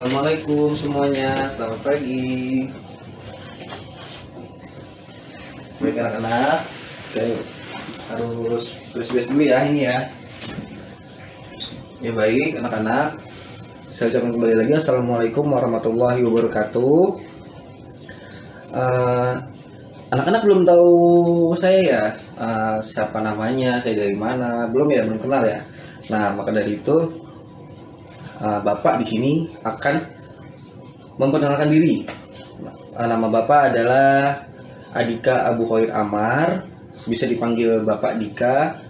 Assalamualaikum semuanya, selamat pagi. Baik anak-anak, saya harus beres-beres dulu ya ini ya. Ya baik anak-anak, saya ucapkan kembali lagi Assalamualaikum warahmatullahi wabarakatuh. Anak-anak belum tahu saya ya, siapa namanya, saya dari mana, belum kenal ya. Nah maka dari itu Bapak di sini akan memperkenalkan diri. Nama Bapak adalah Adika Abu Khair Amar, bisa dipanggil Bapak Dika.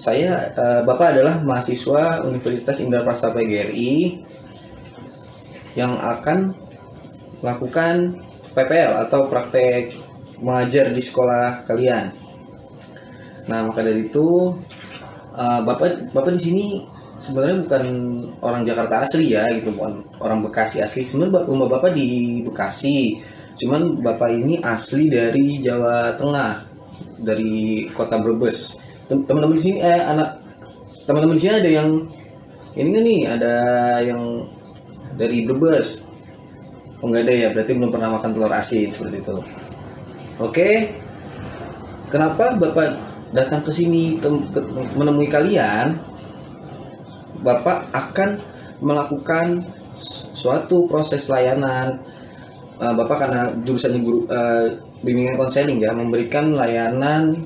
Saya Bapak adalah mahasiswa Universitas Indarprastapa PGRI yang akan melakukan PPL atau praktek mengajar di sekolah kalian. Nah, maka dari itu Bapak di sini sebenarnya bukan orang Jakarta asli ya, gitu, bukan orang Bekasi asli. Sebenarnya rumah Bapak di Bekasi, cuman Bapak ini asli dari Jawa Tengah, dari kota Brebes. Teman-teman di sini teman-teman di sini ada yang ini nggak nih, ada yang dari Brebes? Oh nggak ada ya, berarti belum pernah makan telur asin seperti itu. Oke, kenapa Bapak datang ke sini menemui kalian? Bapak akan melakukan suatu proses layanan. Bapak karena jurusannya bimbingan konseling ya, memberikan layanan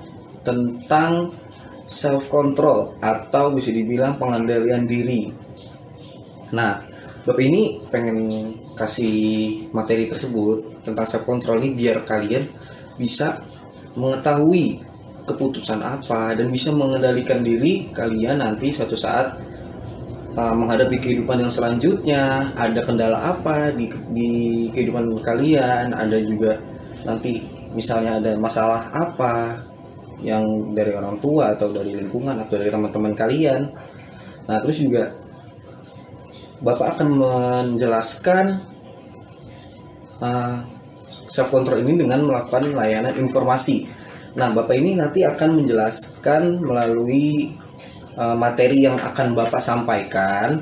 tentang self control atau bisa dibilang pengendalian diri. Nah, Bapak ini pengen kasih materi tersebut tentang self control ini biar kalian bisa mengetahui keputusan apa dan bisa mengendalikan diri kalian nanti suatu saat menghadapi kehidupan yang selanjutnya. Ada kendala apa di kehidupan kalian, ada juga nanti misalnya ada masalah apa yang dari orang tua atau dari lingkungan atau dari teman-teman kalian. Nah terus juga Bapak akan menjelaskan self control ini dengan melakukan layanan informasi. Nah Bapak ini nanti akan menjelaskan melalui materi yang akan Bapak sampaikan,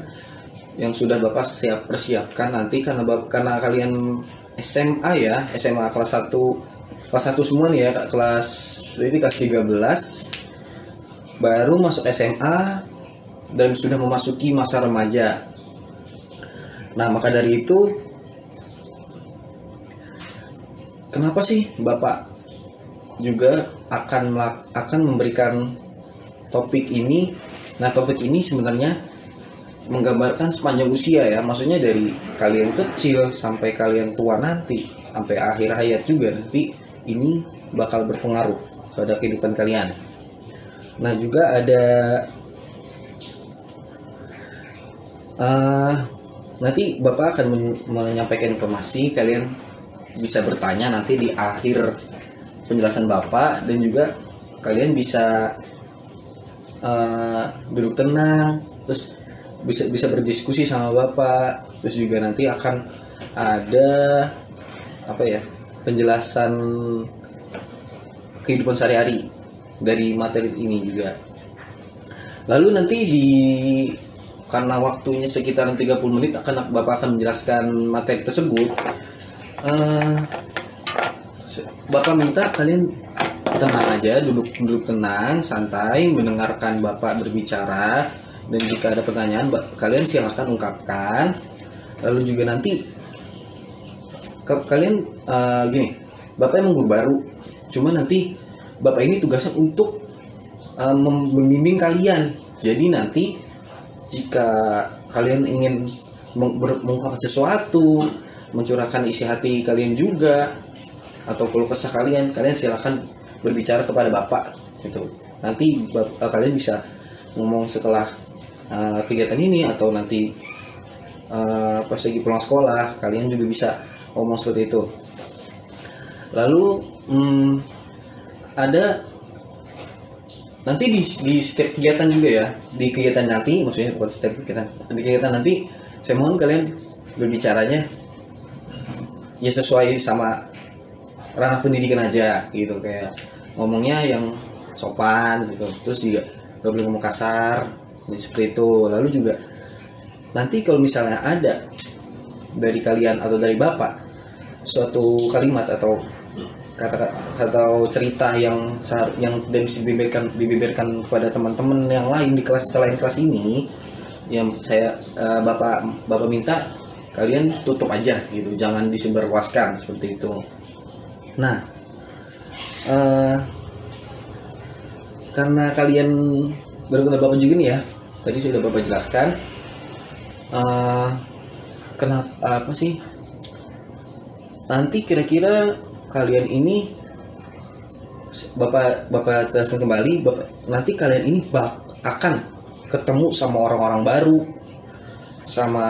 yang sudah Bapak persiapkan nanti karena kalian SMA ya, SMA kelas 1 semua nih ya, berarti kelas 13 baru masuk SMA dan sudah memasuki masa remaja. Nah maka dari itu kenapa sih Bapak juga akan memberikan topik ini? Nah topik ini sebenarnya menggambarkan sepanjang usia ya, maksudnya dari kalian kecil sampai kalian tua nanti, sampai akhir hayat juga nanti ini bakal berpengaruh pada kehidupan kalian. Nah juga ada nanti Bapak akan menyampaikan informasi, kalian bisa bertanya nanti di akhir penjelasan Bapak, dan juga kalian bisa duduk tenang, terus bisa berdiskusi sama Bapak. Terus juga nanti akan ada penjelasan kehidupan sehari-hari dari materi ini juga. Lalu nanti karena waktunya sekitar 30 menit Bapak akan menjelaskan materi tersebut. Bapak minta kalian tenang aja, duduk tenang, santai, mendengarkan Bapak berbicara, dan jika ada pertanyaan kalian silahkan ungkapkan. Lalu juga nanti kalian gini, Bapak emang guru baru, cuma nanti Bapak ini tugasnya untuk membimbing kalian. Jadi nanti jika kalian ingin mengungkapkan sesuatu, mencurahkan isi hati kalian juga, atau keluh kesah kalian silahkan berbicara kepada Bapak gitu. Nanti kalian bisa ngomong setelah kegiatan ini, atau nanti pas lagi pulang sekolah kalian juga bisa ngomong seperti itu. Lalu ada nanti di setiap kegiatan juga ya, di kegiatan nanti, maksudnya bukan setiap kegiatan, di kegiatan nanti saya mohon kalian berbicaranya ya sesuai sama ranah pendidikan aja gitu, kayak ngomongnya yang sopan gitu, terus juga gak boleh ngomong kasar seperti itu. Lalu juga nanti kalau misalnya ada dari kalian atau dari bapak suatu kalimat atau kata atau cerita yang tidak bisa dibeberkan kepada teman-teman yang lain di kelas selain kelas ini, yang saya bapak minta kalian tutup aja gitu, jangan disebarluaskan seperti itu. Nah, karena kalian baru kenal bapak juga nih ya, tadi sudah bapak jelaskan kenapa apa sih nanti kira-kira kalian ini, bapak jelaskan kembali, bapak nanti kalian ini akan ketemu sama orang-orang baru, sama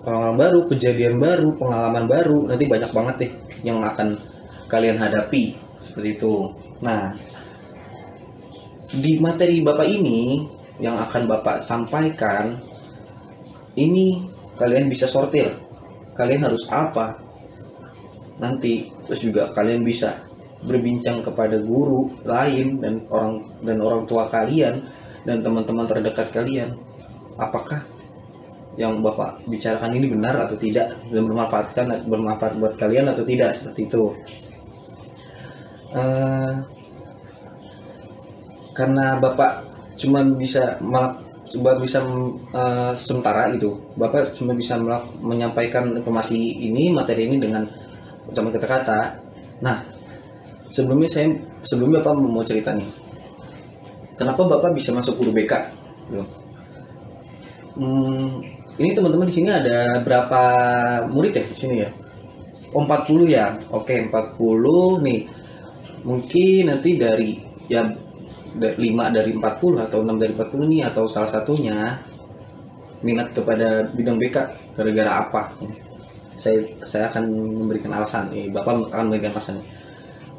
orang-orang baru, kejadian baru, pengalaman baru, nanti banyak banget deh yang akan kalian hadapi seperti itu. Nah, di materi bapak ini yang akan bapak sampaikan ini kalian bisa sortir, kalian harus apa nanti, terus juga kalian bisa berbincang kepada guru lain dan orang tua kalian dan teman-teman terdekat kalian, apakah yang bapak bicarakan ini benar atau tidak, dan bermanfaat buat kalian atau tidak, seperti itu. Karena bapak cuma bisa sementara itu, bapak cuma bisa menyampaikan informasi ini, materi ini dengan ucapan kata-kata. Nah, sebelumnya bapak mau cerita nih, kenapa bapak bisa masuk guru BK? Ini teman-teman di sini ada berapa murid ya di sini ya? 40 ya. Oke, 40 nih. Mungkin nanti dari ya 5 dari 40 atau 6 dari 40 nih, atau salah satunya minat kepada bidang BK gara-gara apa? Saya akan memberikan alasan. Bapak akan memberikan alasan.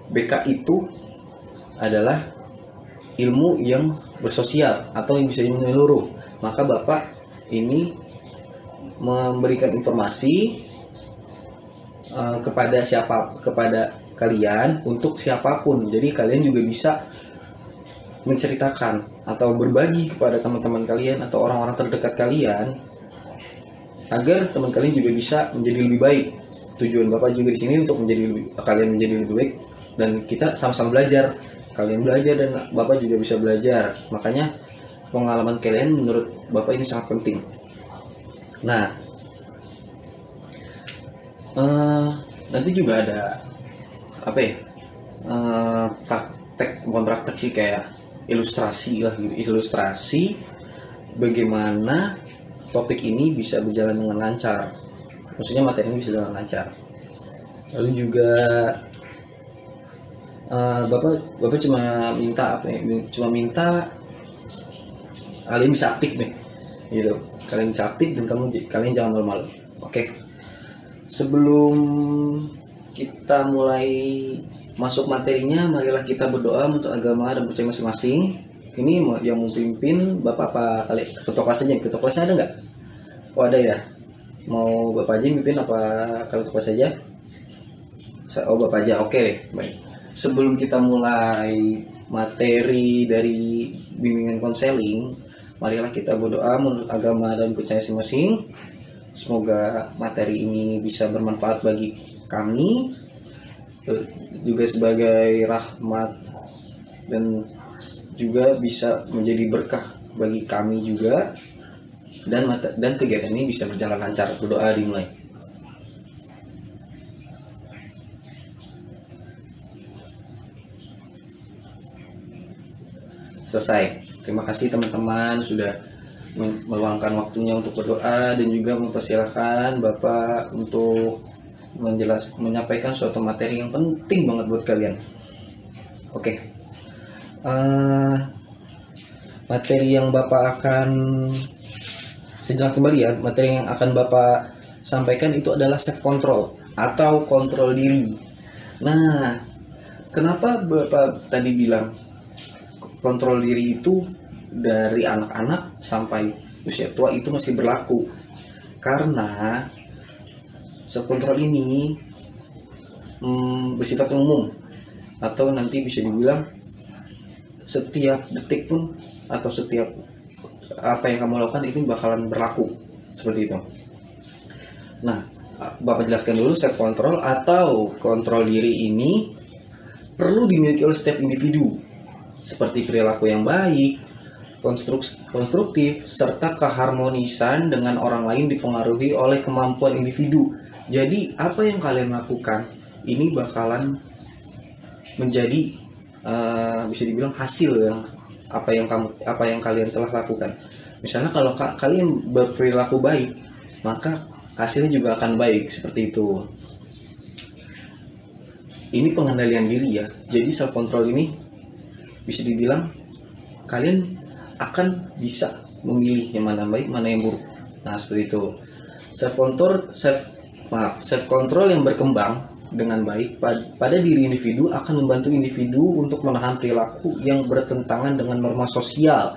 BK itu adalah ilmu yang bersosial atau yang bisa menyeluruh. Maka bapak ini memberikan informasi kepada kalian untuk siapapun. Jadi kalian juga bisa menceritakan atau berbagi kepada teman-teman kalian atau orang-orang terdekat kalian agar teman kalian juga bisa menjadi lebih baik. Tujuan bapak juga di sini untuk kalian menjadi lebih baik, dan kita sama-sama belajar. Kalian belajar dan bapak juga bisa belajar. Makanya pengalaman kalian menurut bapak ini sangat penting. Nah, nanti juga ada apa ya, bukan praktek sih, kayak ilustrasi lah gitu, ilustrasi bagaimana topik ini bisa berjalan dengan lancar, maksudnya materi ini bisa berjalan lancar. Lalu juga bapak cuma minta apa ya, cuma minta kalian bisa aktif nih gitu, kalian bisa aktif dan kalian jangan malu-malu. Oke, sebelum kita mulai masuk materinya, marilah kita berdoa untuk agama dan percaya masing-masing. Ini yang mau pimpin bapak apa kali ketua kelas aja? Ketua kelasnya ada nggak? Oh ada ya. Mau bapak aja yang pimpin apa kalau ketua kelas aja? Oh bapak aja. Oke deh, baik. Sebelum kita mulai materi dari bimbingan konseling, marilah kita berdoa menurut agama dan percaya masing-masing. Semoga materi ini bisa bermanfaat bagi kami, juga sebagai rahmat, dan juga bisa menjadi berkah bagi kami juga, dan kegiatan ini bisa berjalan lancar. Berdoa dimulai. Selesai. Terima kasih teman-teman sudah meluangkan waktunya untuk berdoa, dan juga mempersilahkan bapak untuk menyampaikan suatu materi yang penting banget buat kalian. Oke. Materi yang bapak akan saya jelaskan kembali ya, materi yang akan bapak sampaikan itu adalah self control atau kontrol diri. Nah, kenapa bapak tadi bilang kontrol diri itu dari anak-anak sampai usia tua itu masih berlaku? Karena self control ini bersifat umum, atau nanti bisa dibilang setiap detik pun atau setiap apa yang kamu lakukan itu bakalan berlaku seperti itu. Nah, Bapak jelaskan dulu, self control atau kontrol diri ini perlu dimiliki oleh setiap individu, seperti perilaku yang baik, konstruktif, serta keharmonisan dengan orang lain dipengaruhi oleh kemampuan individu. Jadi, apa yang kalian lakukan ini bakalan menjadi bisa dibilang hasil yang apa yang kalian telah lakukan. Misalnya kalau kalian berperilaku baik, maka hasilnya juga akan baik, seperti itu. Ini pengendalian diri ya. Jadi self control ini bisa dibilang kalian akan bisa memilih yang mana baik, mana yang buruk. Nah, seperti itu. Self control yang berkembang dengan baik pada diri individu akan membantu individu untuk menahan perilaku yang bertentangan dengan norma sosial.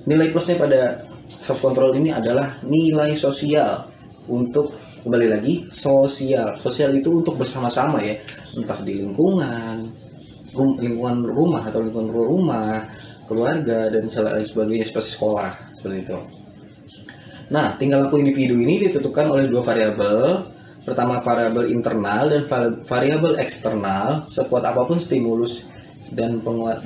Nilai plusnya pada self control ini adalah nilai sosial. Untuk kembali lagi, sosial itu untuk bersama-sama ya, entah di lingkungan rumah atau lingkungan rumah, keluarga dan sebagainya, seperti sekolah, seperti itu. Nah, tingkah laku individu ini ditentukan oleh dua variabel. Pertama, variabel internal dan variabel eksternal. Sekuat apapun stimulus dan penguat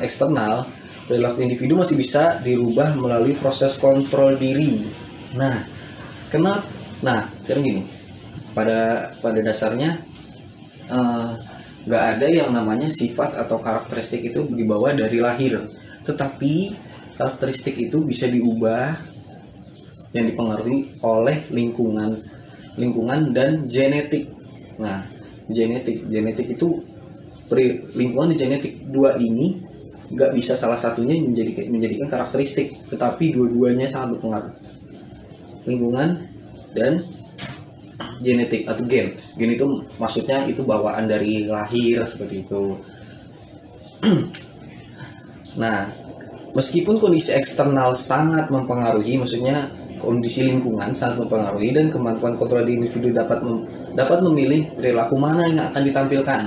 eksternal, perilaku individu masih bisa dirubah melalui proses kontrol diri. Sekarang gini, pada dasarnya nggak ada yang namanya sifat atau karakteristik itu dibawa dari lahir, tetapi karakteristik itu bisa diubah yang dipengaruhi oleh lingkungan dan genetik. Nah, genetik itu lingkungan dan genetik, dua ini nggak bisa salah satunya menjadikan karakteristik, tetapi dua-duanya sangat berpengaruh. Lingkungan dan genetik atau gen itu maksudnya itu bawaan dari lahir, seperti itu. Nah, meskipun kondisi eksternal sangat mempengaruhi, maksudnya kondisi lingkungan sangat mempengaruhi, dan kemampuan kontrol di individu dapat memilih perilaku mana yang akan ditampilkan.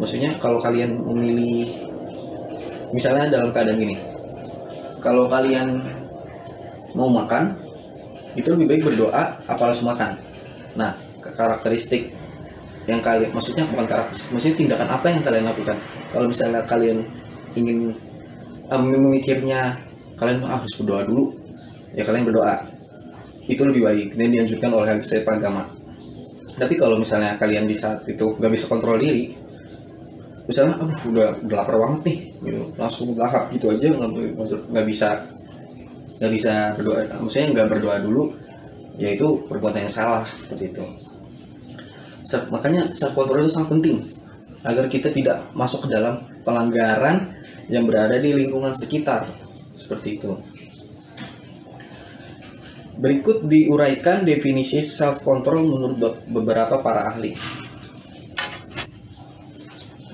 Maksudnya kalau kalian memilih, misalnya dalam keadaan gini, kalau kalian mau makan, itu lebih baik berdoa apa langsung makan. Nah, karakteristik yang kalian, maksudnya bukan karakteristik, maksudnya tindakan apa yang kalian lakukan. Kalau misalnya kalian ingin memikirnya kalian harus berdoa dulu, ya kalian berdoa, itu lebih baik dan dianjurkan oleh hadis agama. Tapi kalau misalnya kalian di saat itu nggak bisa kontrol diri, misalnya udah lapar banget nih, gitu, langsung lahap gitu aja, nggak bisa berdoa, maksudnya nggak berdoa dulu, yaitu perbuatan yang salah, seperti itu. Makanya self control itu sangat penting agar kita tidak masuk ke dalam pelanggaran yang berada di lingkungan sekitar, seperti itu. Berikut diuraikan definisi self control menurut beberapa para ahli.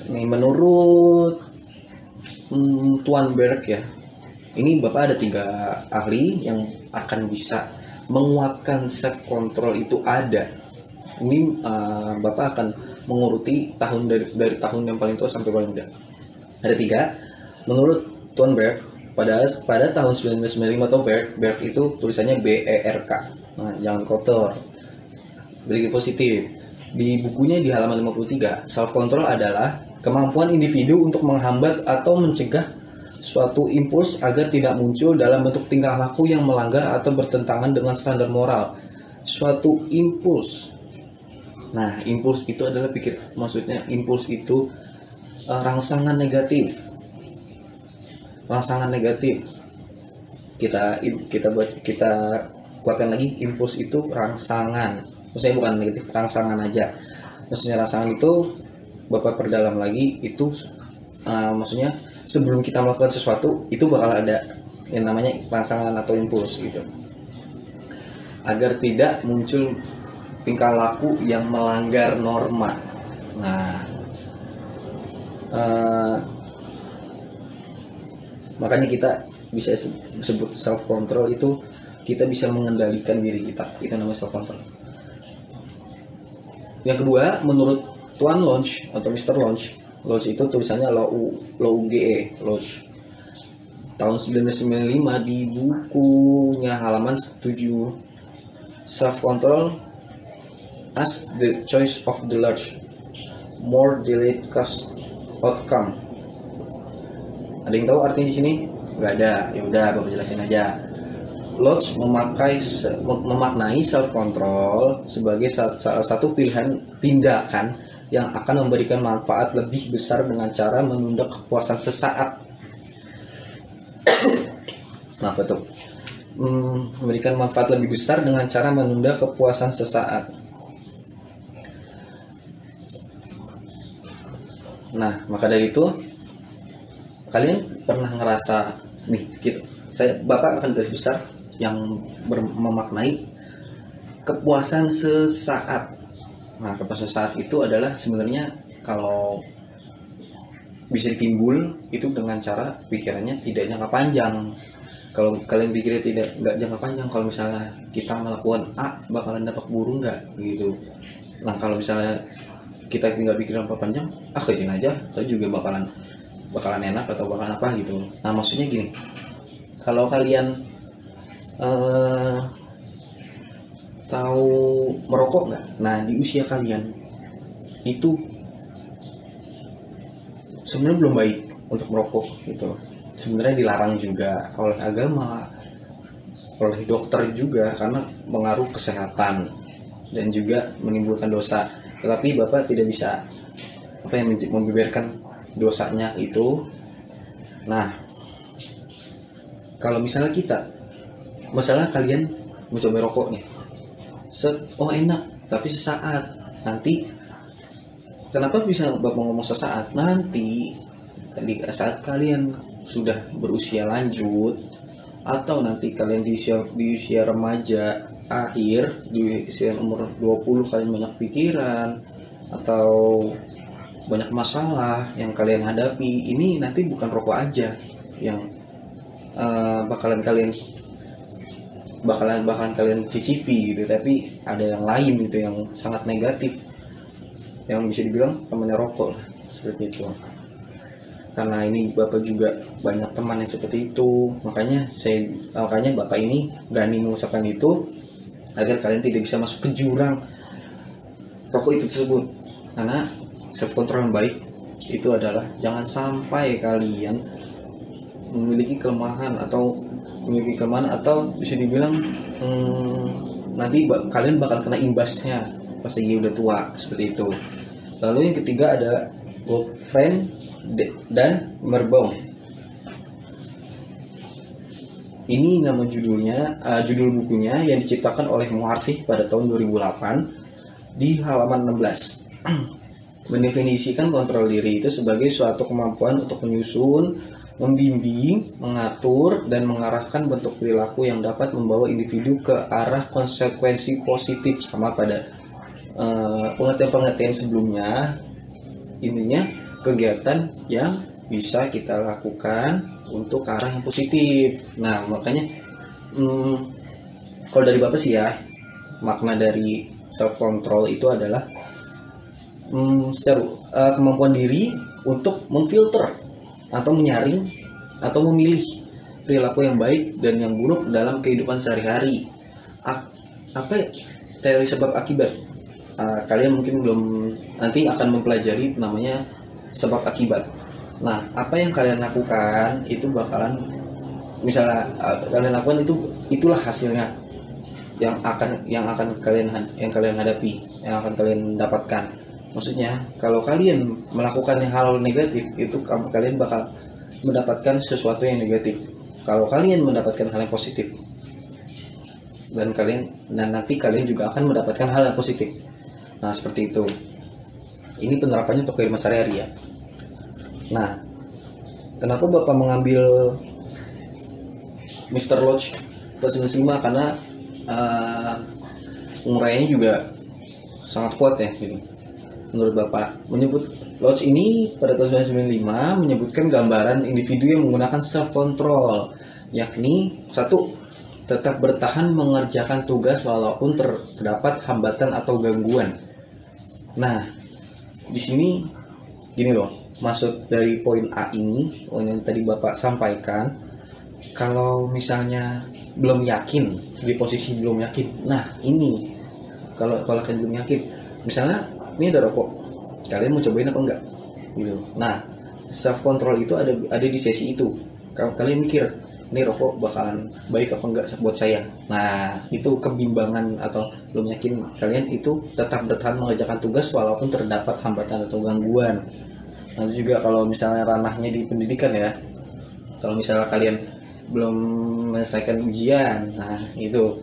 Ini menurut Tuan Berg ya. Ini Bapak ada 3 ahli yang akan bisa menguatkan self control itu ada. Ini Bapak akan menguruti tahun dari tahun yang paling tua sampai paling muda. Ada 3. Menurut Tuan Berg, pada tahun 1995 atau Berg itu tulisannya BERK. Nah, jangan kotor. Berikut positif. Di bukunya di halaman 53, self control adalah kemampuan individu untuk menghambat atau mencegah suatu impuls agar tidak muncul dalam bentuk tingkah laku yang melanggar atau bertentangan dengan standar moral. Suatu impuls. Nah, impuls itu adalah maksudnya impuls itu rangsangan negatif. Rangsangan negatif. Kita kuatkan lagi, impuls itu rangsangan. Maksudnya bukan negatif, rangsangan aja. Maksudnya rangsangan itu Bapak perdalam lagi, itu maksudnya sebelum kita melakukan sesuatu itu bakal ada yang namanya rangsangan atau impuls gitu, agar tidak muncul tingkah laku yang melanggar norma. Nah, makanya kita bisa sebut self control itu kita bisa mengendalikan diri kita, itu namanya self control. Yang kedua, menurut Tuan Lodge atau Mr. Lodge itu tulisannya LOUGE, Lodge, tahun 1995 di bukunya halaman 79 self control as the choice of the large, more delayed cost outcome. Ada yang tahu artinya di sini? Nggak ada. Ya udah, Bapak jelasin aja. Lodge memaknai self control sebagai salah satu pilihan tindakan yang akan memberikan manfaat lebih besar dengan cara menunda kepuasan sesaat. Nah, betul. Memberikan manfaat lebih besar dengan cara menunda kepuasan sesaat. Nah, maka dari itu kalian pernah ngerasa nih gitu. Bapak akan garis besar yang memaknai kepuasan sesaat. Nah, kepuasan sesaat itu adalah sebenarnya kalau bisa ditimbul itu dengan cara pikirannya tidak jangka panjang. Kalau kalian pikirnya nggak jangka panjang, kalau misalnya kita melakukan A bakalan dapat burung nggak gitu. Nah, kalau misalnya kita nggak pikir jangka panjang, kerjain aja, tapi juga bakalan enak atau bakalan apa gitu. Nah, maksudnya gini, kalau kalian tahu merokok nggak? Nah, di usia kalian itu sebenarnya belum baik untuk merokok gitu. Sebenarnya dilarang juga oleh agama, oleh dokter juga, karena mengaruh kesehatan dan juga menimbulkan dosa. Tetapi Bapak tidak bisa membeberkan dosanya itu. Nah, kalau misalnya kalian mencoba rokok nih, oh enak, tapi sesaat. Nanti kenapa bisa Bapak ngomong sesaat? Nanti di saat kalian sudah berusia lanjut, atau nanti kalian di usia remaja akhir, di usia umur 20 kalian banyak pikiran atau banyak masalah yang kalian hadapi, ini nanti bukan rokok aja yang bakalan kalian cicipi gitu, tapi ada yang lain gitu yang sangat negatif, yang bisa dibilang temannya rokok seperti itu. Karena ini Bapak juga banyak teman yang seperti itu, makanya Bapak ini berani mengucapkan itu agar kalian tidak bisa masuk ke jurang rokok itu tersebut. Karena self control yang baik itu adalah jangan sampai kalian memiliki kelemahan atau bisa dibilang nanti kalian bakal kena imbasnya pas lagi udah tua seperti itu. Lalu yang ketiga ada Goldfriend dan Merbau. Ini nama judul bukunya yang diciptakan oleh Muharsih pada tahun 2008 di halaman 16. Mendefinisikan kontrol diri itu sebagai suatu kemampuan untuk menyusun, membimbing, mengatur, dan mengarahkan bentuk perilaku yang dapat membawa individu ke arah konsekuensi positif. Sama pada pengertian sebelumnya, intinya kegiatan yang bisa kita lakukan untuk ke arah yang positif. Nah, makanya kalau dari Bapak sih ya, makna dari self control itu adalah kemampuan diri untuk memfilter atau menyaring atau memilih perilaku yang baik dan yang buruk dalam kehidupan sehari-hari. Teori sebab akibat? Kalian mungkin belum, nanti akan mempelajari namanya sebab akibat. Nah, apa yang kalian lakukan itu bakalan, misalnya kalian lakukan itulah hasilnya yang akan kalian hadapi, yang akan kalian dapatkan. Maksudnya, kalau kalian melakukan hal negatif, itu kalian bakal mendapatkan sesuatu yang negatif. Kalau kalian mendapatkan hal yang positif, dan nanti kalian juga akan mendapatkan hal yang positif. Nah, seperti itu. Ini penerapannya untuk kehidupan sehari-hari ya. Nah, kenapa Bapak mengambil Mr. Lodge +95? Karena penguraiannya juga sangat kuat ya gitu. Menurut Bapak, menyebut Lodge ini pada tahun 1995 menyebutkan gambaran individu yang menggunakan self control, yakni 1. Tetap bertahan mengerjakan tugas walaupun terdapat hambatan atau gangguan. Nah, di sini gini loh, maksud dari poin A ini, yang tadi Bapak sampaikan, kalau misalnya belum yakin, di posisi belum yakin, nah ini kalau kalian belum yakin, misalnya ini ada rokok, kalian mau cobain apa enggak gitu. Nah, self control itu ada di sesi itu. Kalau kalian mikir ini rokok bakalan baik apa enggak buat saya, nah itu kebimbangan atau belum yakin, kalian itu tetap bertahan mengerjakan tugas walaupun terdapat hambatan atau gangguan. Nanti juga kalau misalnya ranahnya di pendidikan ya, kalau misalnya kalian belum menyelesaikan ujian, nah itu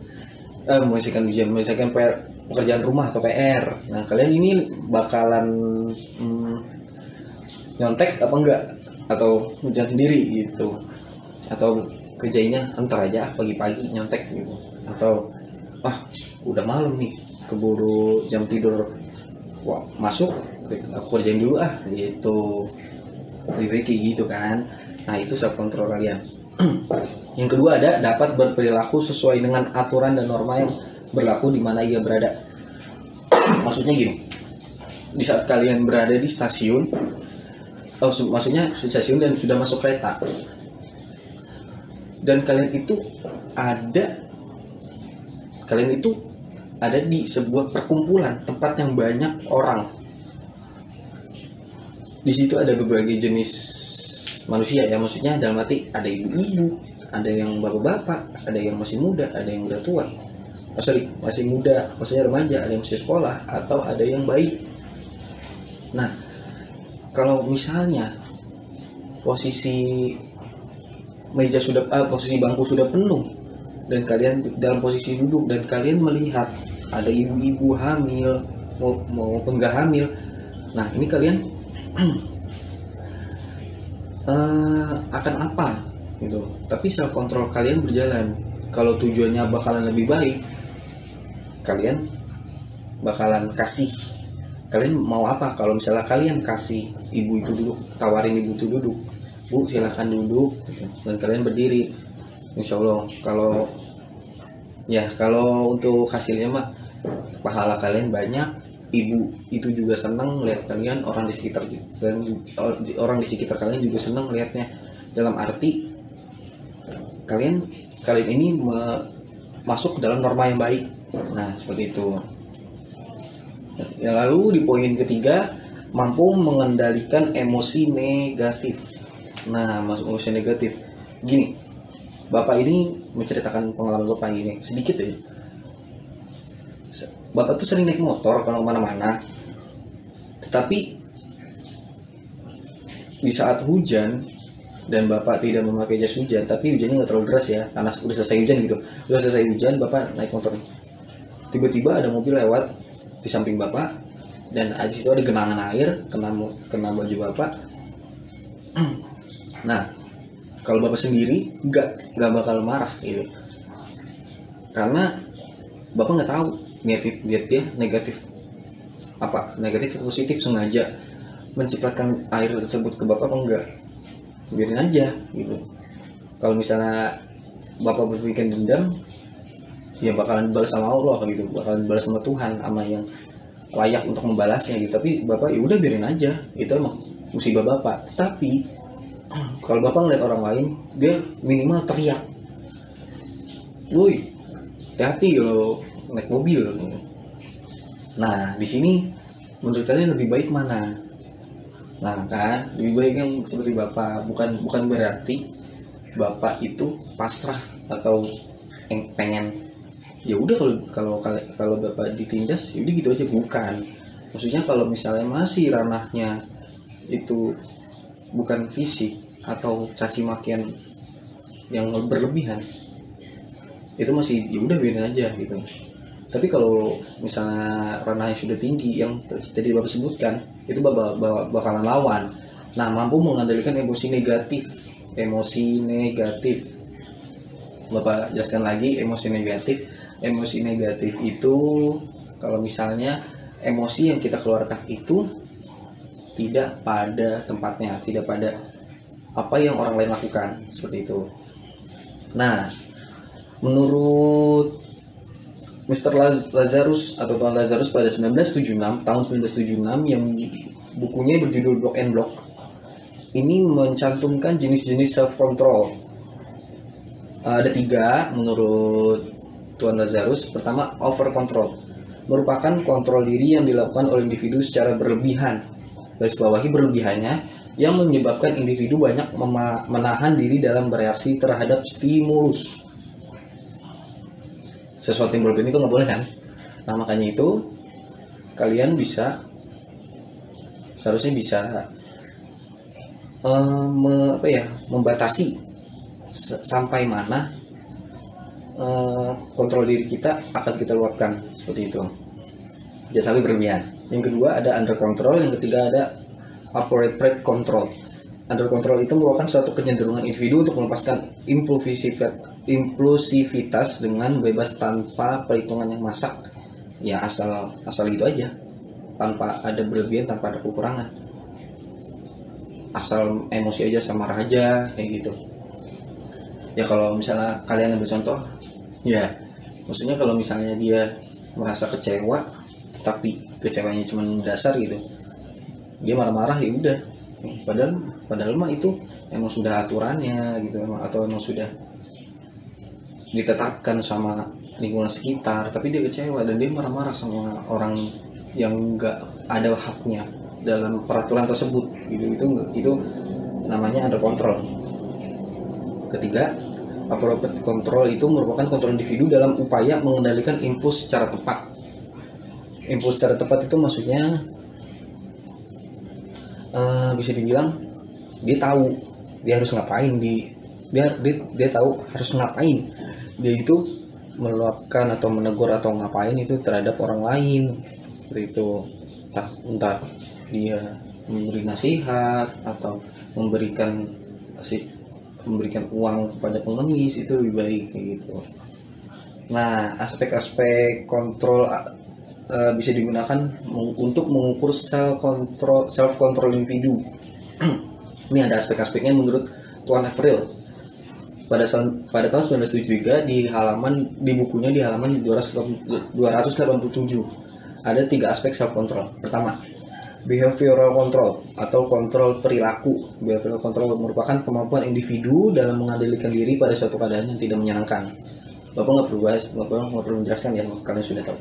menyelesaikan PR, pekerjaan rumah atau PR, nah kalian ini bakalan nyontek apa enggak, atau ujian sendiri gitu, atau kerjainnya entar aja pagi-pagi nyontek gitu, atau udah malam nih keburu jam tidur, wah masuk aku kerjain dulu gitu, lebih baik kayak gitu kan. Nah itu self control kalian. Yang kedua ada dapat berperilaku sesuai dengan aturan dan norma yang berlaku di mana ia berada. Maksudnya gini, di saat kalian berada di stasiun, maksudnya stasiun dan sudah masuk kereta, dan kalian itu ada di sebuah perkumpulan tempat yang banyak orang. Di situ ada berbagai jenis manusia ya, maksudnya dalam arti ada ibu-ibu, ada yang bapak-bapak, ada yang masih muda, ada yang udah tua, masih muda, maksudnya remaja, ada yang masih sekolah, atau ada yang baik. Nah, kalau misalnya posisi bangku sudah penuh dan kalian dalam posisi duduk dan kalian melihat ada ibu-ibu hamil maupun nggak hamil, nah ini kalian akan apa gitu. Tapi self control kalian berjalan. Kalau tujuannya bakalan lebih baik, kalian bakalan kasih. Kalian mau apa? Kalau misalnya kalian kasih ibu itu duduk, tawarin ibu itu duduk, Bu silahkan duduk gitu. Dan kalian berdiri, insya Allah kalau untuk hasilnya mah pahala kalian banyak, ibu itu juga senang lihat kalian, orang di sekitar kalian juga senang lihatnya, dalam arti kalian ini masuk ke dalam norma yang baik. Nah seperti itu. Yang lalu di poin ketiga, mampu mengendalikan emosi negatif. Nah, emosi negatif gini, Bapak ini menceritakan pengalaman Bapak ini sedikit ya. Bapak tuh sering naik motor kalau kemana-mana, tetapi di saat hujan dan Bapak tidak memakai jas hujan, tapi hujannya nggak terlalu deras ya, karena udah selesai hujan, Bapak naik motor, tiba-tiba ada mobil lewat di samping Bapak, dan di situ ada genangan air kena baju Bapak. Nah, kalau Bapak sendiri nggak bakal marah gitu, karena Bapak nggak tahu niat dia negatif atau positif, sengaja mencipratkan air tersebut ke Bapak apa enggak, biarin aja gitu. Kalau misalnya Bapak berpikir dendam, ya bakalan dibalas sama Allah gitu, bakalan dibalas sama Tuhan, sama yang layak untuk membalasnya gitu. Tapi Bapak ya udah biarin aja, itu emang musibah Bapak. Tetapi kalau Bapak ngeliat orang lain, dia minimal teriak, "Woi, hati-hati lo naik mobil." Nah di sini menurut kalian lebih baik mana? Nah kan lebih baik yang seperti Bapak, bukan berarti Bapak itu pasrah atau pengen ya udah kalau Bapak ditindas ya udah gitu aja, bukan. Maksudnya kalau misalnya masih ranahnya itu bukan fisik atau caci makian yang berlebihan, itu masih ya udah biarin aja gitu. Tapi kalau misalnya ranahnya sudah tinggi yang tadi Bapak sebutkan, itu bakalan lawan. Nah, mampu mengendalikan emosi negatif. Bapak jelaskan lagi emosi negatif. Emosi negatif itu kalau misalnya emosi yang kita keluarkan itu tidak pada tempatnya, tidak pada apa yang orang lain lakukan, seperti itu. Nah, menurut Mr. Lazarus atau Tuan Lazarus pada tahun 1976 yang bukunya berjudul Block and Block, ini mencantumkan jenis-jenis self control. Ada tiga menurut Tuan Lazarus. Pertama, over control merupakan kontrol diri yang dilakukan oleh individu secara berlebihan. Garis bawahi berlebihannya yang menyebabkan individu banyak menahan diri dalam bereaksi terhadap stimulus. Sesuatu yang berlebihan itu nggak boleh kan? Nah makanya itu kalian seharusnya bisa membatasi sampai mana kontrol diri kita akan kita luapkan, seperti itu. Jangan sampai berlebihan. Yang kedua ada under control, yang ketiga ada appropriate control. Under control itu merupakan suatu kecenderungan individu untuk melepaskan impulsivitas dengan bebas tanpa perhitungan yang masak. Ya asal itu aja, tanpa ada berlebihan, tanpa ada kekurangan. Asal emosi aja, sama marah aja, kayak gitu. Ya kalau misalnya kalian ambil contoh, ya maksudnya kalau misalnya dia merasa kecewa tapi kecewanya cuma dasar gitu, dia marah-marah, ya udah, padahal mah itu emang sudah aturannya gitu, atau emang sudah ditetapkan sama lingkungan sekitar, tapi dia kecewa dan dia marah-marah sama orang yang nggak ada haknya dalam peraturan tersebut gitu. Itu namanya under control. Ketiga, appropriate control itu merupakan kontrol individu dalam upaya mengendalikan impuls secara tepat. Impuls secara tepat itu maksudnya bisa dibilang dia tahu dia harus ngapain, dia tahu harus ngapain. Dia itu meluapkan atau menegur atau ngapain itu terhadap orang lain, seperti itu. Entah dia memberi nasihat atau memberikan uang kepada pengemis, itu lebih baik kayak gitu. Nah, aspek-aspek kontrol bisa digunakan untuk mengukur self control individu. Ini ada aspek-aspeknya menurut Tuan Avril. Pada tahun 1973 di bukunya di halaman 287 ada 3 aspek self control. Pertama, behavioral control atau kontrol perilaku. Behavioral control merupakan kemampuan individu dalam mengendalikan diri pada suatu keadaan yang tidak menyenangkan. Bapak nggak perlu menjelaskan ya, kalian sudah tahu.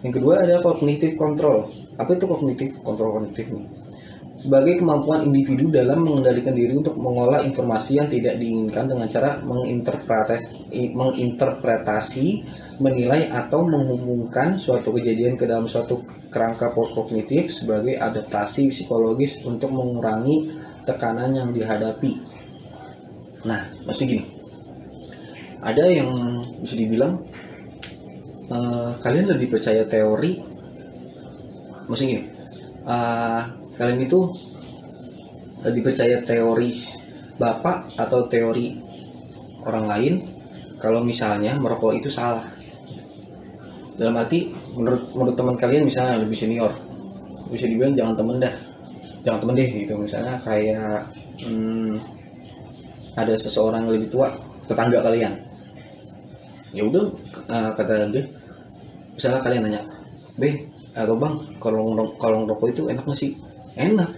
Yang kedua ada cognitive control. Apa itu cognitive control? Kognitif nih, sebagai kemampuan individu dalam mengendalikan diri untuk mengolah informasi yang tidak diinginkan dengan cara menginterpretasi, menilai atau menghubungkan suatu kejadian ke dalam suatu kerangka kognitif sebagai adaptasi psikologis untuk mengurangi tekanan yang dihadapi. Nah, masih gini, ada yang bisa dibilang kalian lebih percaya teori, maksudnya gini, kalian itu lebih percaya teori Bapak atau teori orang lain kalau misalnya merokok itu salah. Dalam arti menurut teman kalian misalnya lebih senior, bisa dibilang jangan temen deh gitu. Misalnya kayak ada seseorang yang lebih tua, tetangga kalian, ya udah, kata dia, misalnya kalian nanya, atau bang, kalau rokok itu enak nggak sih? Enak,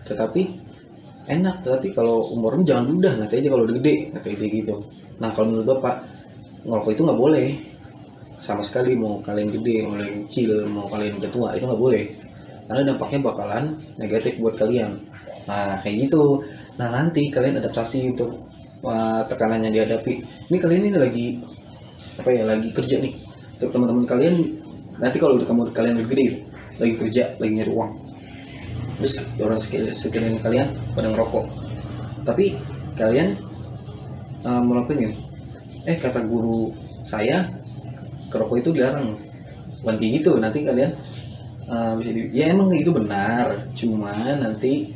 tetapi kalau umurnya jangan dulu dah, nanti aja kalau udah gede, gitu. Nah kalau menurut Bapak, ngerokok itu nggak boleh sama sekali, mau kalian gede, mau kalian kecil, mau kalian udah tua, itu nggak boleh, karena dampaknya bakalan negatif buat kalian. Nah kayak gitu. Nah nanti kalian adaptasi untuk tekanan yang dihadapi. Ini kalian ini lagi kerja nih, untuk teman-teman kalian nanti kalau kalian udah gede, lagi kerja, lagi nyari uang, terus orang sekeliling kalian pada ngerokok, tapi kalian melakukannya, kata guru saya kerokok itu dilarang, bukan kayak gitu. Nanti kalian ya emang itu benar, cuma nanti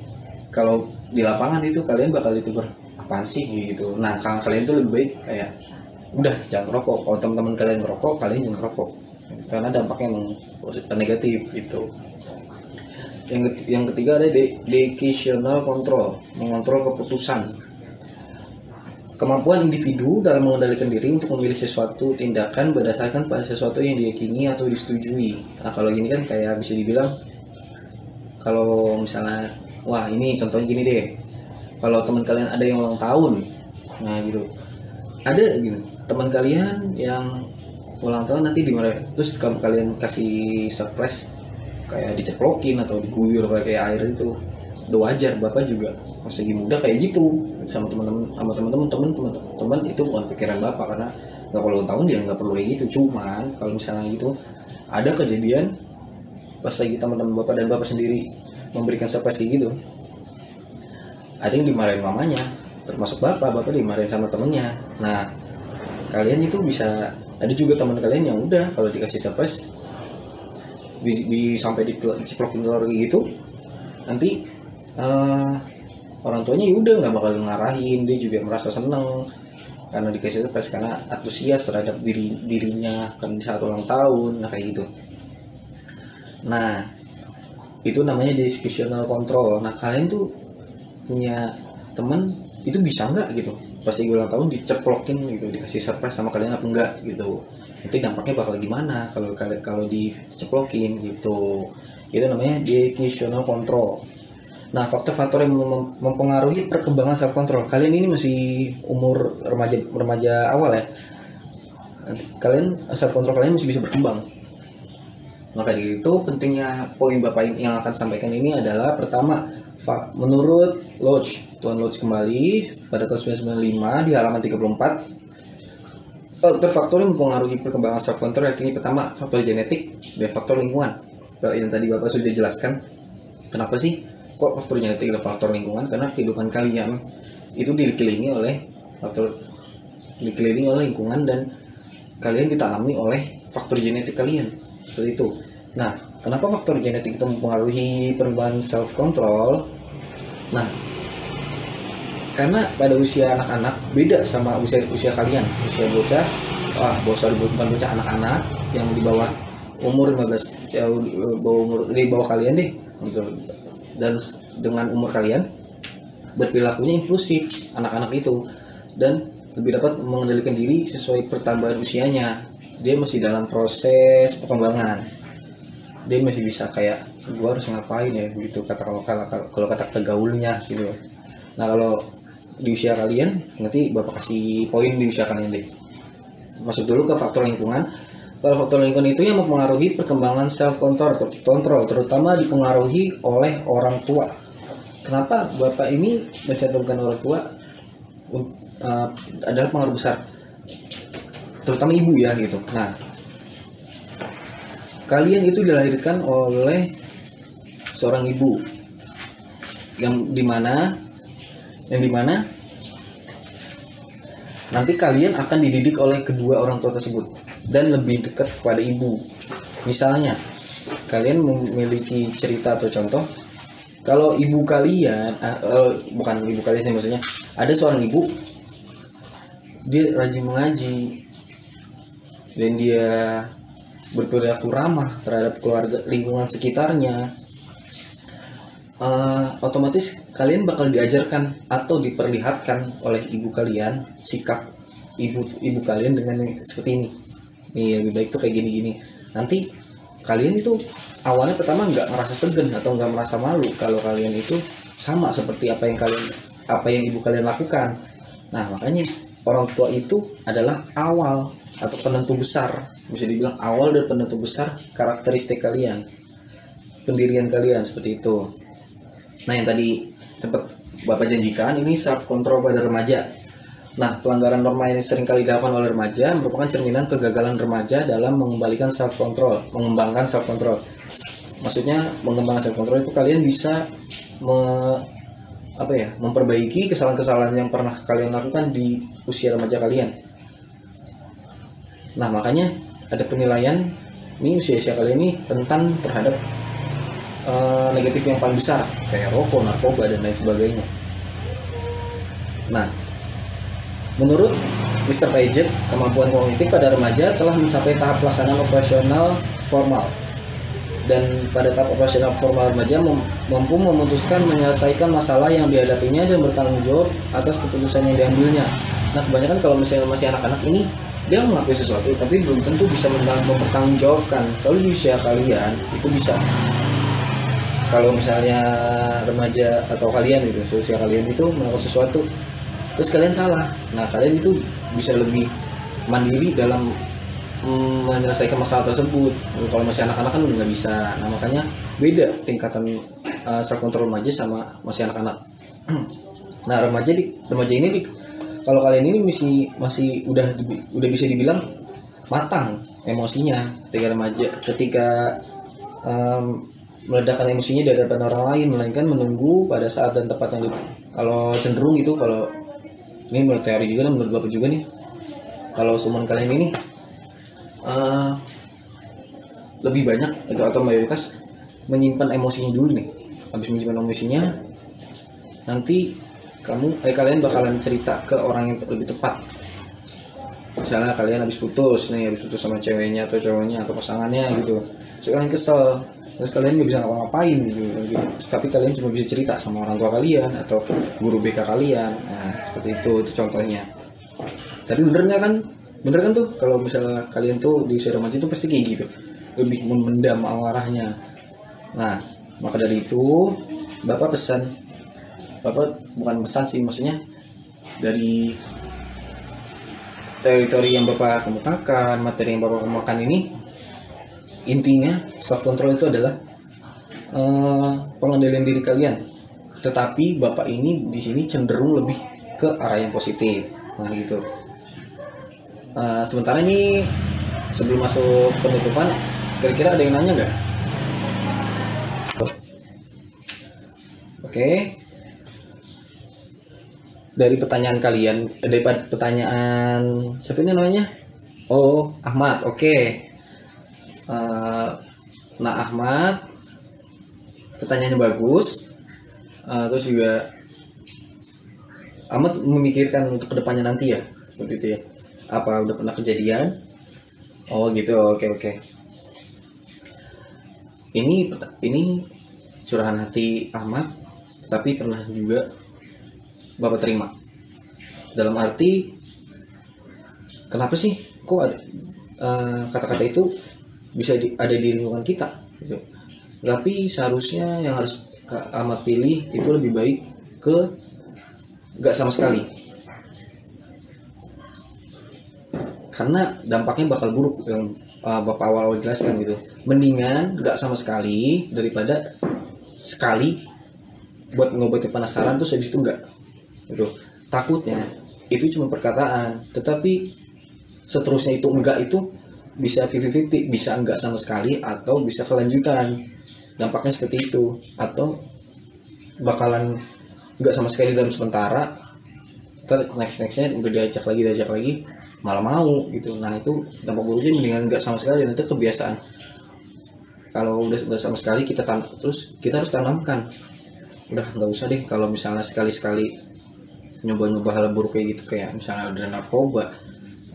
kalau di lapangan itu kalian bakal ditegur apaan sih gitu. Nah kalau kalian tuh lebih baik kayak udah jangan ngerokok. Kalau teman-teman kalian ngerokok, kalian jangan ngerokok, karena dampaknya emang negatif gitu. Yang ketiga ada decisional control, mengontrol keputusan. Kemampuan individu dalam mengendalikan diri untuk memilih sesuatu tindakan berdasarkan pada sesuatu yang diyakini atau disetujui. Nah kalau gini kan kayak bisa dibilang, kalau misalnya, wah ini contohnya gini deh, kalau teman kalian ada yang ulang tahun, nah gitu, ada gini teman kalian yang ulang tahun nanti dimarahin, terus kamu kalian kasih surprise kayak diceplokin atau diguyur kayak air itu, udah wajar. Bapak juga pas lagi muda kayak gitu sama teman-teman itu bukan pikiran bapak, karena nggak perlu tahun dia nggak perlu kayak gitu. Cuman kalau misalnya gitu ada kejadian pas lagi teman-teman bapak dan bapak sendiri memberikan surprise kayak gitu, ada yang dimarahin mamanya, termasuk bapak dimarahin sama temennya. Nah kalian itu bisa, ada juga teman kalian yang udah kalau dikasih surprise sampai diciplokin telur gitu, nanti orang tuanya ya udah nggak bakal ngarahin, dia juga merasa seneng karena dikasih surprise, karena antusias terhadap dirinya kan di saat ulang tahun. Nah kayak gitu. Nah itu namanya discretional control. Nah kalian tuh punya teman itu bisa nggak gitu pas ulang tahun diceplokin gitu, dikasih surprise sama kalian apa enggak gitu, nanti dampaknya bakal gimana kalau diceplokin gitu. Itu namanya discretional control. Nah faktor-faktor yang mempengaruhi perkembangan self control, kalian ini masih umur remaja awal ya, kalian self control kalian masih bisa berkembang. Maka dari itu pentingnya poin bapak yang akan sampaikan ini adalah, pertama, menurut Tuan Lodge kembali pada tahun 1995 di halaman 34, faktor yang mempengaruhi perkembangan self control yakni pertama faktor genetik dan faktor lingkungan. Yang tadi bapak sudah jelaskan. Kenapa sih kok faktor genetik dan faktor lingkungan? Karena kehidupan kalian itu dikelilingi oleh lingkungan, dan kalian ditanami oleh faktor genetik kalian seperti itu. Nah kenapa faktor genetik itu mempengaruhi perkembangan self control? Nah karena pada usia anak-anak beda sama usia kalian, usia bocah, bukan bocah, anak-anak yang di bawah umur 15 ya, di bawah kalian deh gitu. Dan dengan umur kalian berperilakunya impulsif anak-anak itu, dan lebih dapat mengendalikan diri sesuai pertambahan usianya. Dia masih dalam proses perkembangan, dia masih bisa kayak gua harus ngapain ya gitu kalau kata gaulnya gitu. Nah kalau di usia kalian, nanti bapak kasih poin di usia kalian deh. Masuk dulu ke faktor lingkungan. Kalau faktor lingkungan itu yang mempengaruhi perkembangan self control, terutama dipengaruhi oleh orang tua. Kenapa bapak ini mencantumkan orang tua adalah pengaruh besar, terutama ibu ya gitu. Nah kalian itu dilahirkan oleh seorang ibu yang dimana nanti kalian akan dididik oleh kedua orang tua tersebut dan lebih dekat kepada ibu. Misalnya kalian memiliki cerita atau contoh, kalau ibu kalian bukan ibu kalian sih, maksudnya ada seorang ibu, dia rajin mengaji dan dia berperilaku ramah terhadap keluarga, lingkungan sekitarnya, otomatis kalian bakal diajarkan atau diperlihatkan oleh ibu kalian sikap ibu kalian dengan seperti ini. Nih lebih baik tuh kayak gini-gini. Nanti kalian itu awalnya pertama nggak merasa segan atau nggak merasa malu kalau kalian itu sama seperti apa yang ibu kalian lakukan. Nah makanya orang tua itu adalah awal atau penentu besar, bisa dibilang awal dan penentu besar karakteristik kalian, pendirian kalian seperti itu. Nah yang tadi sempat bapak janjikan ini self control pada remaja. Nah pelanggaran norma yang sering kali dilakukan oleh remaja merupakan cerminan kegagalan remaja dalam mengembangkan self control. Maksudnya mengembangkan self control itu kalian bisa memperbaiki kesalahan-kesalahan yang pernah kalian lakukan di usia remaja kalian. Nah makanya ada penilaian ini usia kalian ini rentan terhadap negatif yang paling besar kayak rokok, narkoba dan lain sebagainya. Nah menurut Mr. Paget, kemampuan kognitif pada remaja telah mencapai tahap pelaksanaan operasional formal. Dan pada tahap operasional formal remaja mampu memutuskan menyelesaikan masalah yang dihadapinya dan bertanggung jawab atas keputusan yang diambilnya. Nah kebanyakan kalau misalnya masih anak-anak ini dia melakukan sesuatu tapi belum tentu bisa mempertanggungjawabkan. Kalau di usia kalian itu bisa. Kalau misalnya remaja atau kalian gitu, usia kalian itu melakukan sesuatu terus kalian salah. Nah kalian itu bisa lebih mandiri dalam menyelesaikan masalah tersebut. Kalau masih anak-anak kan udah nggak bisa. Nah makanya beda tingkatan self control remaja sama masih anak-anak. Nah remaja ini kalau kalian ini masih udah bisa dibilang matang emosinya ketika meledakkan emosinya di hadapan orang lain, melainkan menunggu pada saat dan tempat yang kalau cenderung gitu. Kalau ini menurut teori juga dan menurut Bapak juga nih, kalau sumuan kalian ini lebih banyak atau mayoritas menyimpan emosinya dulu nih. Habis menyimpan emosinya, nanti kalian bakalan cerita ke orang yang lebih tepat. Misalnya kalian habis putus sama ceweknya atau cowoknya atau pasangannya gitu, terus kalian kesel, terus kalian nggak bisa ngapa-ngapain gitu. Tapi kalian cuma bisa cerita sama orang tua kalian atau guru BK kalian. Nah seperti itu contohnya. Tapi bener kan tuh kalau misalnya kalian tuh di usia remaja itu pasti kayak gitu, lebih memendam amarahnya. Nah maka dari itu Bapak bukan pesan sih, maksudnya dari teori yang Bapak kemukakan, materi yang Bapak kemukakan ini, intinya self control itu adalah pengendalian diri kalian. Tetapi Bapak ini di sini cenderung lebih ke arah yang positif. Nah gitu. Sementara ini sebelum masuk penutupan, kira-kira ada yang nanya nggak? Oke. Dari pertanyaan kalian, daripada pertanyaan siapa ini namanya? Oh, Ahmad. Oke. Nah Ahmad, pertanyaannya bagus. Terus juga Ahmad memikirkan untuk kedepannya nanti ya, seperti itu ya. Apa udah pernah kejadian? Oh gitu. Oke. Ini curahan hati Ahmad, tapi pernah juga Bapak terima. Dalam arti, kenapa sih kok ada kata-kata itu bisa ada di lingkungan kita gitu. Tapi seharusnya yang harus Ahmad pilih itu lebih baik ke gak sama sekali, karena dampaknya bakal buruk yang Bapak awal jelaskan gitu. Mendingan gak sama sekali daripada sekali buat ngobatin penasaran terus habis itu enggak gitu. Takutnya itu cuma perkataan, tetapi seterusnya itu enggak, itu bisa 50-50, bisa enggak sama sekali atau bisa kelanjutan. Dampaknya seperti itu, atau bakalan enggak sama sekali dalam sementara, nextnya udah diajak lagi malah mau gitu. Nah itu dampak buruknya. Mendingan enggak sama sekali, nanti kebiasaan. Kalau udah enggak sama sekali terus kita harus tanamkan, udah nggak usah deh. Kalau misalnya sekali-sekali nyoba hal buruk kayak gitu, kayak misalnya udah narkoba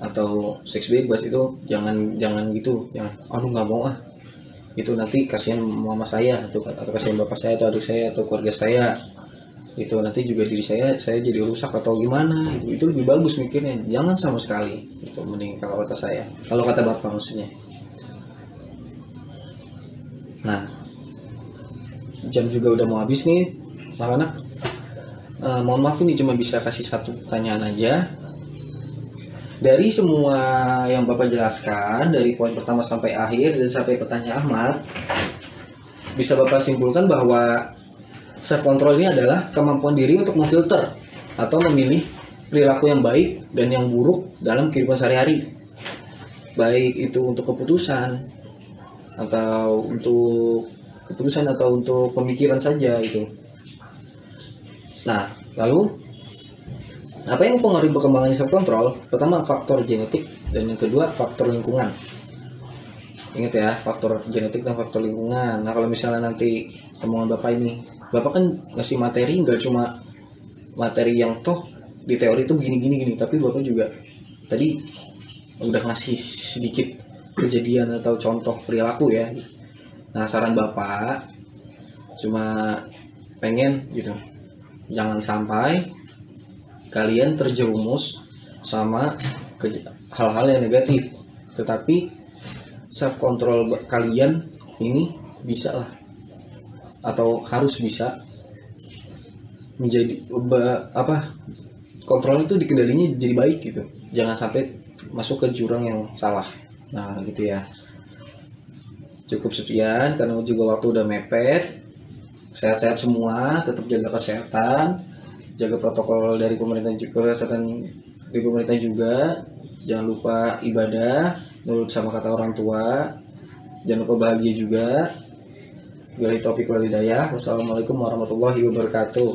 atau seks bebas, itu jangan gitu, jangan aduh nggak mau itu nanti kasihan mama saya atau kasihan bapak saya atau adik saya atau keluarga saya, itu nanti juga diri saya jadi rusak atau gimana. Itu lebih bagus mikirnya jangan sama sekali, itu mending kalau kata saya, kalau kata bapak maksudnya. Nah jam juga udah mau habis nih anak-anak. Mohon maaf ini cuma bisa kasih satu pertanyaan aja. Dari semua yang Bapak jelaskan, dari poin pertama sampai akhir dan sampai pertanyaan Ahmad, bisa Bapak simpulkan bahwa self control ini adalah kemampuan diri untuk memfilter atau memilih perilaku yang baik dan yang buruk dalam kehidupan sehari-hari, baik itu untuk keputusan atau untuk pemikiran saja itu. Nah, lalu apa yang mempengaruhi perkembangan self control? Pertama, faktor genetik, dan yang kedua faktor lingkungan. Ingat ya, faktor genetik dan faktor lingkungan. Nah, kalau misalnya nanti omongan Bapak ini, Bapak kan ngasih materi, nggak cuma materi yang toh di teori itu gini, tapi Bapak juga tadi udah ngasih sedikit kejadian atau contoh perilaku ya. Nah, saran Bapak cuma pengen gitu, jangan sampai kalian terjerumus sama hal-hal yang negatif, tetapi self control kalian ini bisa lah, atau harus bisa menjadi kontrolnya itu dikendalinya jadi baik gitu, jangan sampai masuk ke jurang yang salah. Nah gitu ya, cukup sekian karena juga waktu udah mepet. Sehat-sehat semua, tetap jaga kesehatan, jaga protokol dari pemerintah juga, kesehatan dari pemerintah juga. Jangan lupa ibadah, nurut sama kata orang tua. Jangan lupa bahagia juga. Billahi taufiq wal hidayah. Wassalamualaikum warahmatullahi wabarakatuh.